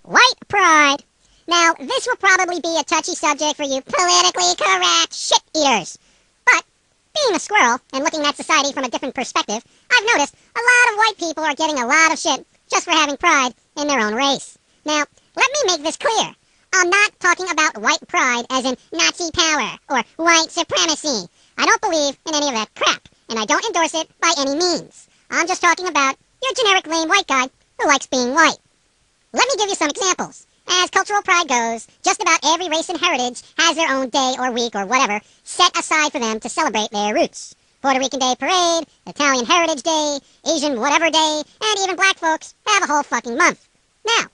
White pride. Now, this will probably be a touchy subject for you politically correct shit-eaters. But, being a squirrel and looking at society from a different perspective, I've noticed a lot of white people are getting a lot of shit just for having pride in their own race. Now, let me make this clear. I'm not talking about white pride as in Nazi power or white supremacy. I don't believe in any of that crap, and I don't endorse it by any means. I'm just talking about your generic lame white guy who likes being white. Let me give you some examples. As cultural pride goes, just about every race and heritage has their own day or week or whatever set aside for them to celebrate their roots. Puerto Rican Day Parade, Italian Heritage Day, Asian whatever day, and even black folks have a whole fucking month. Now,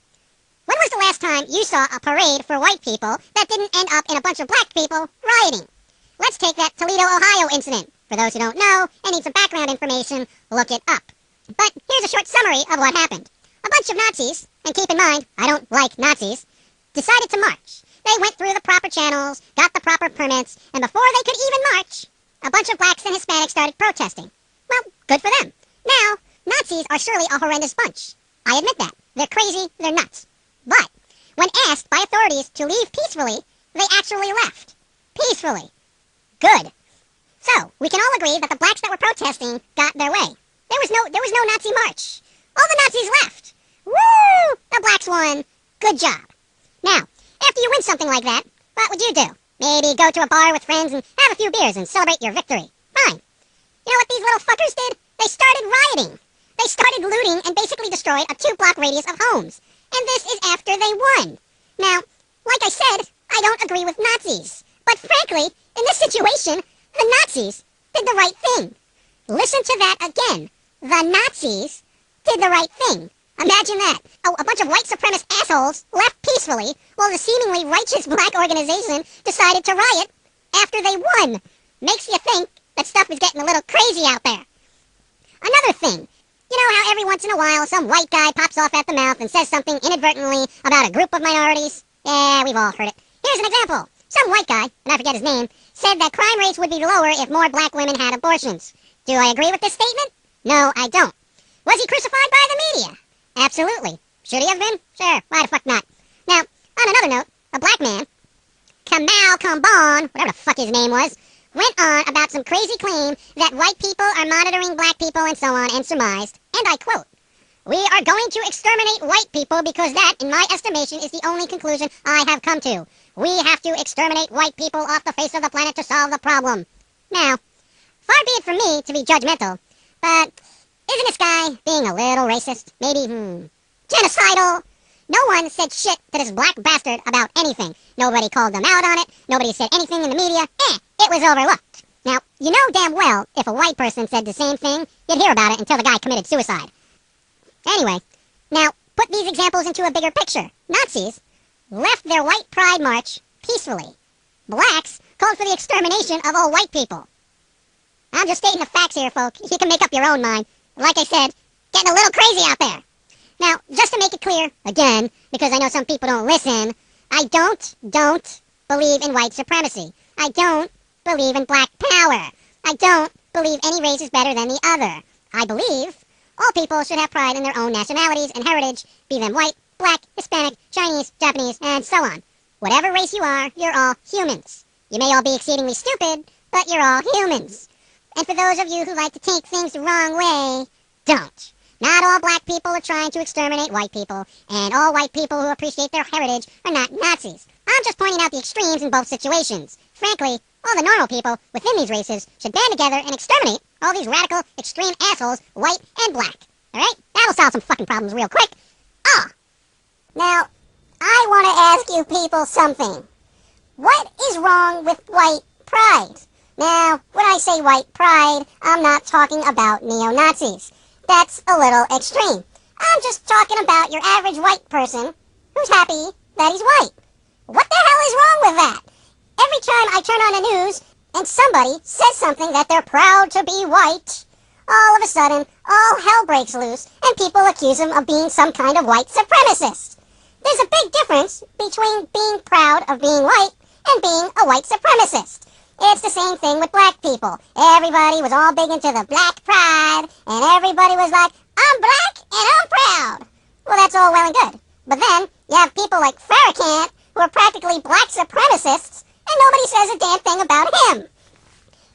when was the last time you saw a parade for white people that didn't end up in a bunch of black people rioting? Let's take that Toledo, Ohio incident. For those who don't know and need some background information, look it up. But here's a short summary of what happened. A bunch of Nazis, and keep in mind, I don't like Nazis, decided to march. They went through the proper channels, got the proper permits, and before they could even march, a bunch of blacks and Hispanics started protesting. Well, good for them. Now, Nazis are surely a horrendous bunch. I admit that. They're crazy, they're nuts. But, when asked by authorities to leave peacefully, they actually left. Peacefully. Good. So, we can all agree that the blacks that were protesting got their way. There was no Nazi march. All the Nazis left. Woo! The blacks won. Good job. Now, after you win something like that, what would you do? Maybe go to a bar with friends and have a few beers and celebrate your victory. Fine. You know what these little fuckers did? They started rioting. They started looting and basically destroyed a 2-block radius of homes. And this is after they won. Now, like I said, I don't agree with Nazis. But frankly, in this situation, the Nazis did the right thing. Listen to that again. The Nazis did the right thing. Imagine that. Oh, a bunch of white supremacist assholes left peacefully while the seemingly righteous black organization decided to riot after they won. Makes you think that stuff is getting a little crazy out there. Another thing. You know how every once in a while some white guy pops off at the mouth and says something inadvertently about a group of minorities? Yeah, we've all heard it. Here's an example. Some white guy, and I forget his name, said that crime rates would be lower if more black women had abortions. Do I agree with this statement? No, I don't. Was he crucified by the media? Absolutely. Should he have been? Sure, why the fuck not? Now, on another note, a black man, Kamal Kambon, whatever the fuck his name was, went on about some crazy claim that white people are monitoring black people and so on and surmised, and I quote, "We are going to exterminate white people because that, in my estimation, is the only conclusion I have come to. We have to exterminate white people off the face of the planet to solve the problem." Now, far be it from me to be judgmental, but isn't this guy being a little racist? Maybe, genocidal? No one said shit to this black bastard about anything. Nobody called them out on it. Nobody said anything in the media. It was overlooked. Now, you know damn well if a white person said the same thing, you'd hear about it until the guy committed suicide. Anyway, now, put these examples into a bigger picture. Nazis left their white pride march peacefully. Blacks called for the extermination of all white people. I'm just stating the facts here, folks. You can make up your own mind. Like I said, getting a little crazy out there. Now, just to make it clear, again, because I know some people don't listen, I don't believe in white supremacy. I don't believe in black power. I don't believe any race is better than the other. I believe all people should have pride in their own nationalities and heritage, be them white, black, Hispanic, Chinese, Japanese, and so on. Whatever race you are, you're all humans. You may all be exceedingly stupid, but you're all humans. And for those of you who like to take things the wrong way, don't. Not all black people are trying to exterminate white people, and all white people who appreciate their heritage are not Nazis. I'm just pointing out the extremes in both situations. Frankly, all the normal people within these races should band together and exterminate all these radical, extreme assholes, white and black. Alright? That'll solve some fucking problems real quick. Now, I want to ask you people something. What is wrong with white pride? Now, when I say white pride, I'm not talking about neo-Nazis. That's a little extreme. I'm just talking about your average white person who's happy that he's white. What the hell is wrong with that? Every time I turn on the news and somebody says something that they're proud to be white, all of a sudden, all hell breaks loose and people accuse them of being some kind of white supremacist. There's a big difference between being proud of being white and being a white supremacist. It's the same thing with black people. Everybody was all big into the black pride, and everybody was like, I'm black and I'm proud. Well, that's all well and good. But then, You have people like Farrakhan, who are practically black supremacists, and nobody says a damn thing about him.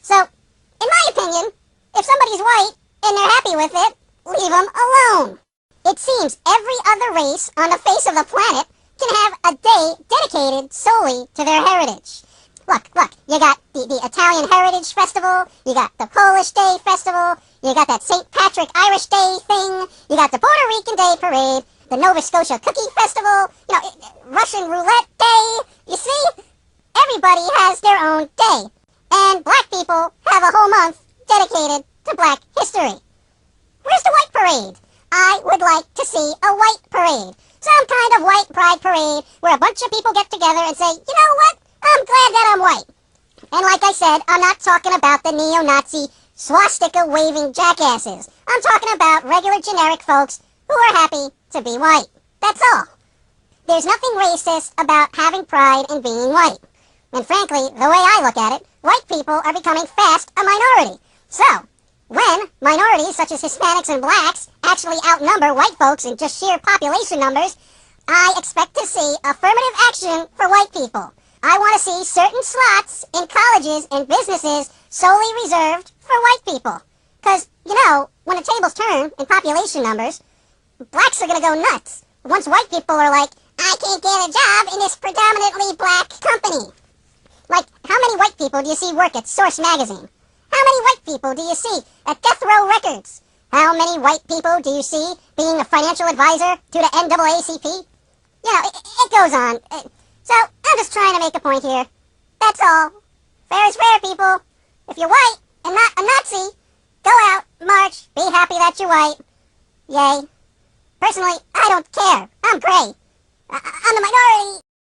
So, in my opinion, if somebody's white and they're happy with it, leave them alone. It seems every other race on the face of the planet can have a day dedicated solely to their heritage. Look, you got the Italian Heritage Festival, you got the Polish Day Festival, you got that St. Patrick Irish Day thing, you got the Puerto Rican Day Parade, the Nova Scotia Cookie Festival, Russian Roulette Day. You see, everybody has their own day. And black people have a whole month dedicated to black history. Where's the white parade? I would like to see a white parade. Some kind of white pride parade where a bunch of people get together and say, you know what? I'm glad that I'm white. And like I said, I'm not talking about the neo-Nazi swastika-waving jackasses. I'm talking about regular generic folks who are happy to be white. That's all. There's nothing racist about having pride in being white. And frankly, the way I look at it, white people are becoming fast a minority. So, when minorities such as Hispanics and blacks actually outnumber white folks in just sheer population numbers, I expect to see affirmative action for white people. I want to see certain slots in colleges and businesses solely reserved for white people. Because, when the tables turn in population numbers, blacks are going to go nuts. Once white people are like, I can't get a job in this predominantly black company. Like, how many white people do you see work at Source Magazine? How many white people do you see at Death Row Records? How many white people do you see being a financial advisor to the NAACP? It goes on. So, I'm just trying to make a point here. That's all. Fair is fair, people. If you're white and not a Nazi, go out, march, be happy that you're white. Yay. Personally, I don't care. I'm gray. I'm the